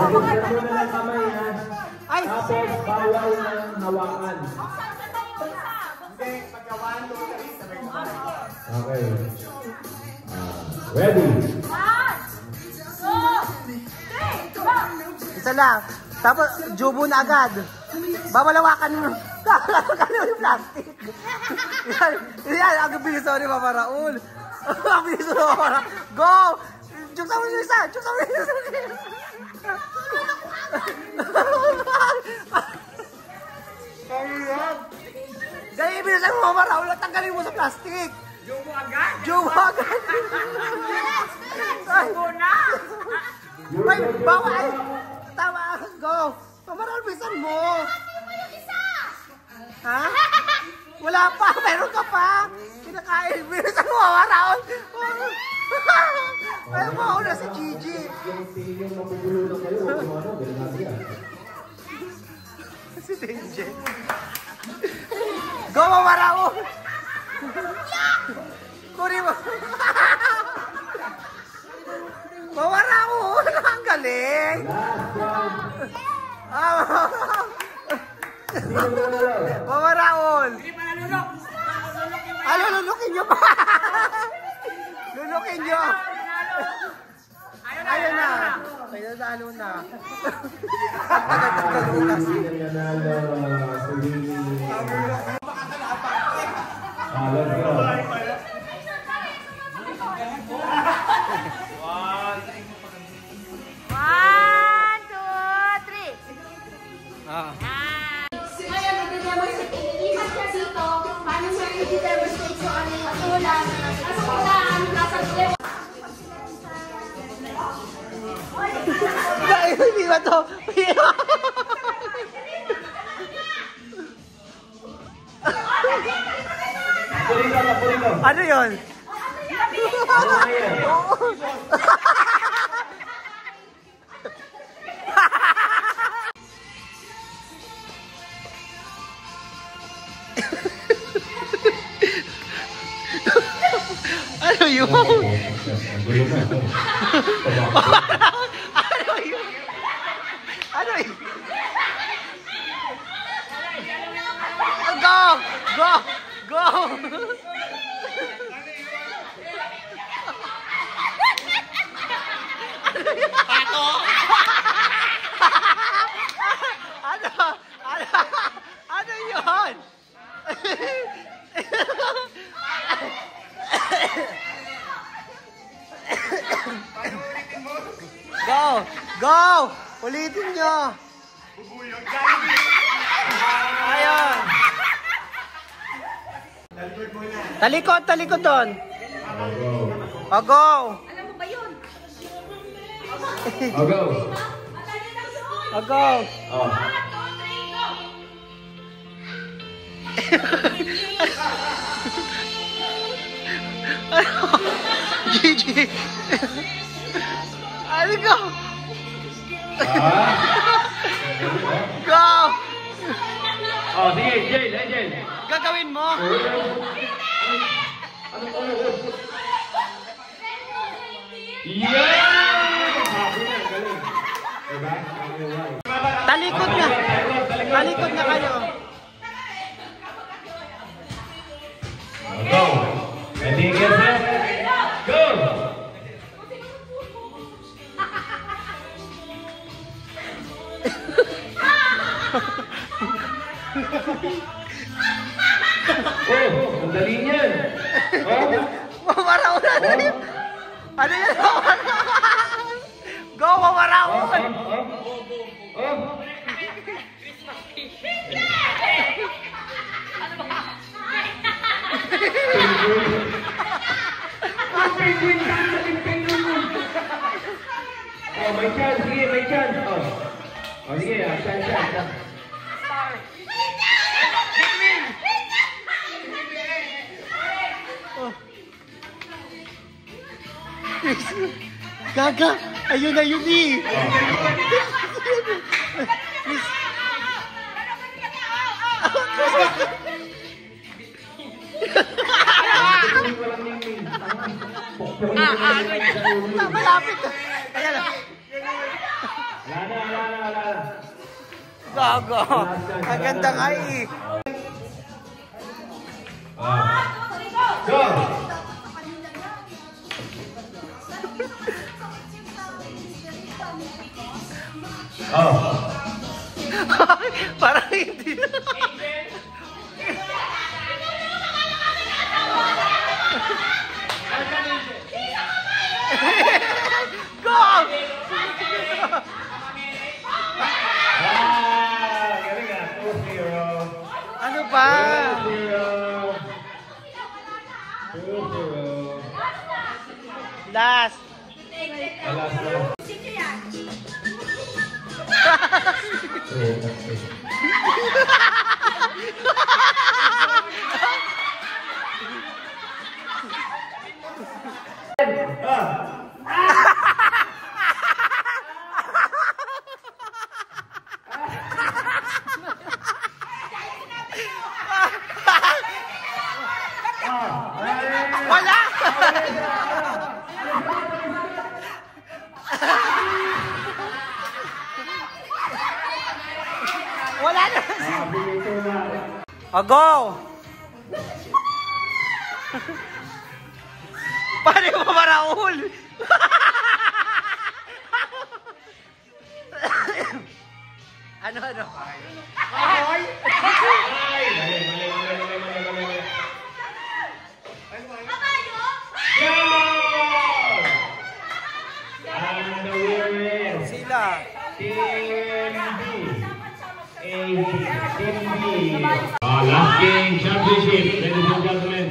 Register mo na lang kamay ha. Ay! Tapos bawal ng hawakan. Hindi, pagka 1, 2, 3, sabay na. Okay. Ready? Isa lang. Tapos, jubo na agad. Babalawakan mo. Babalawakan yung plastic. Yan, ang bilis ni Mama Raul. Ang bilis ni Mama Raul. Go! Chuk sa mga isa! Chuk sa mga isa! Gaya, bilis mo Mama Raul. Tanggalin mo sa plastic. Jubo agad! Jubo agad! Jubo na! Ay, bawal! Tama! Go! Mama Raul, bilisan mo! Ha? Wala pa! Meron ka pa! Kinakain! Bilisan mo, Mama Raul! Ay, mauna si Gigi! Yung mapugulo na kayo, ano, ganun natin yan. Si Denje! Go, Mama Raul! Kuri mo! Mama Raul! Ang galing! Mama Raul! Hindi pa nalulok! Ano, lulukin nyo pa! Lulukin nyo! Ayun na! Ayun na, ano na. Hindi na nanalo. Let's go. 1, 2, 3. Ngayon, mag-demonstrate. Ilipat siya dito. Paano siya i-demonstrate kung ano yung matulang. Nasa kulaan, nasa left. Hindi ba to? Ano yun? Ano yun? Ano yun? Ano yun? Go! Go! Go! Pato! Ano? Ano yun? Go! Go! Ulitin nyo! Bubuyog! Ayun! Talikod muna. Talikod, talikod doon! O, go! Alam mo ba yun? Oh, go. O, go! Oh. 1, 2, 3, go! Gigi! Ano go? Go! Oh, sige, Jane. Gagawin mo? Talikod na! Talikod na kayo! Go! Ready, get set, go! Oh, ang dali niyan! Oh! Mamaraon na yun! Ano yan? Go, mamaraon! Oh, may chance, sige, may chance. Oh, sige, chance. Gaga! Ayun na yun eh! Malapit! Malapit! Ayan na! Wala na! Gago. Ang ganda nga eh. Go! Oh. Parang hindi. Go! Galing ah. 2-0. Ano ba? 2-0. Last. Last na. Wala! Wala na! Go! Paano mo ba, Raul? Ano? Mali. And the winner is Sila. Team B. Team B. Last game championship, ladies and gentlemen.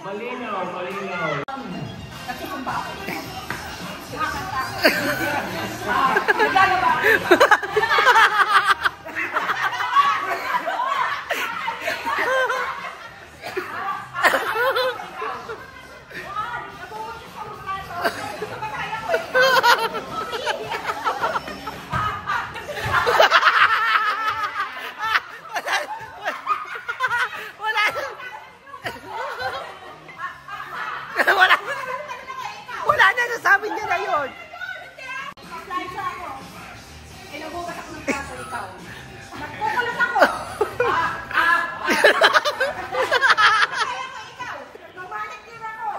Malinaw. Wala na, nasabi niya na yun. Nagkukulat ako. Nagmamanik din ako.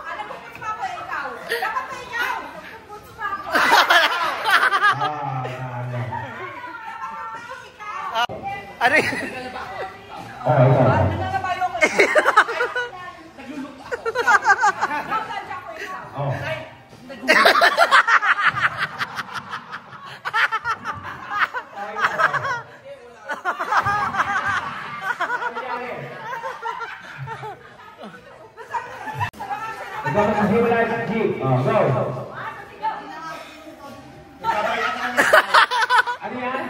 Nagpupunta pa ako, ikaw. Dapat pa ikaw. Nagpupunta pa ako. Ano yun? Nananabayo ko. Naglulupa ako. Nakasadya ko ikaw. Dapat maghiwalay sa jeep. Go. Ano yan?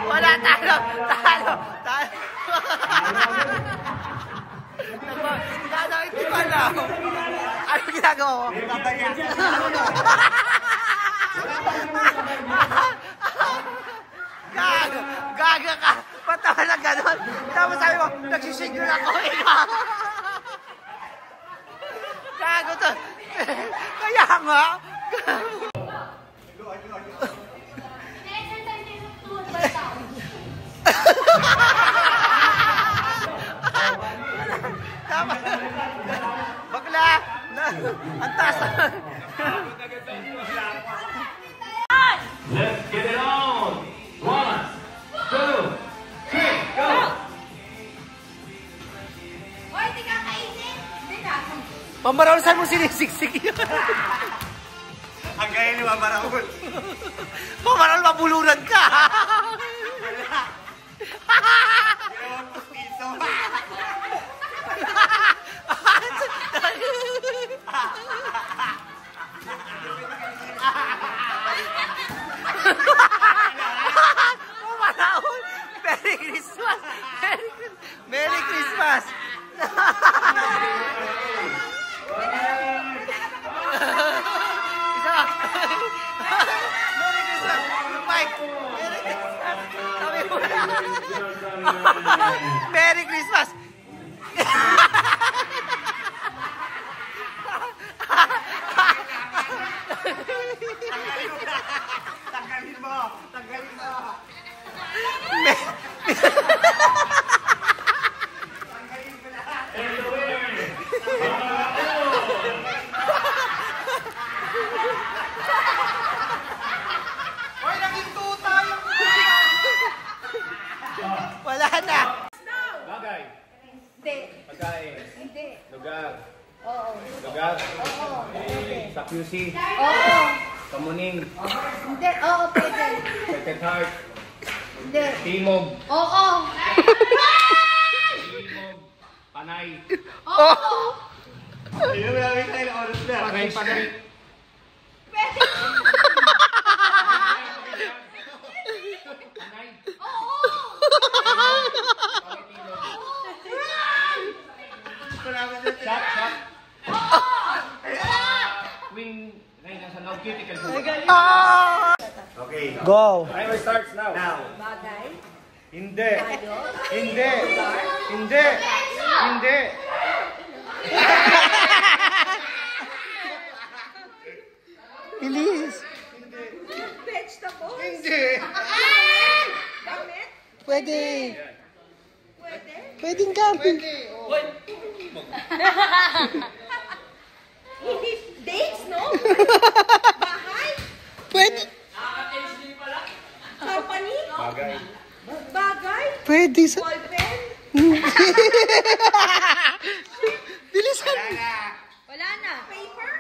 Wala, talo. Hindi ko alam. Ano ginagawa mo? Gaga ka. Patawa na gano'n. Tapos sabi mo, nagsisignal ako. Gago to. Kaya nga. Tama. Bakla. Ang taas. Let's get it on. 1, 2, 3, go. Hoy, di ka kainin. Di ka. Pamaraul, saan mo sinisiksik yun? Ang gaya ni Mama Raul. Pamaraul, mabuluran ka. Dalawang pustiso. Pamaraul, Merry Christmas. Merry Christmas. Isa. Merry Christmas. Mike. Merry Christmas. Merry Christmas! Tanggalin mo. Tanggalin mo. Hoy, naging tuta yung Wala na! Bagay. Hindi. Pagkain. Hindi. Lugar. Oo. Lugar. Oo. Sa QC. Oo. Kamuning. Hindi. Oo, pwede. Second Heart. Hindi. Timog. Oo. Timog. Panay. Oo. Ayun, maraming tayo ng oras na. Panay. Panay. Pwede. Panay. Oo. Shot. Shot. Wing. Ay, nasa now. Cuticle. Okay. Go! Timer starts now. Now. Bagay. Hindi. Hindi. Hindi. Hindi. Bilis! Vegetable. Hindi. Damit. Pwede! Pwede. Pwedeng camping! Hindi. Dates, no? Bahay. Pwede! Company. Bagay. Bagay. Pwede sa... Ballpen. Bilisan! Wala na. Paper.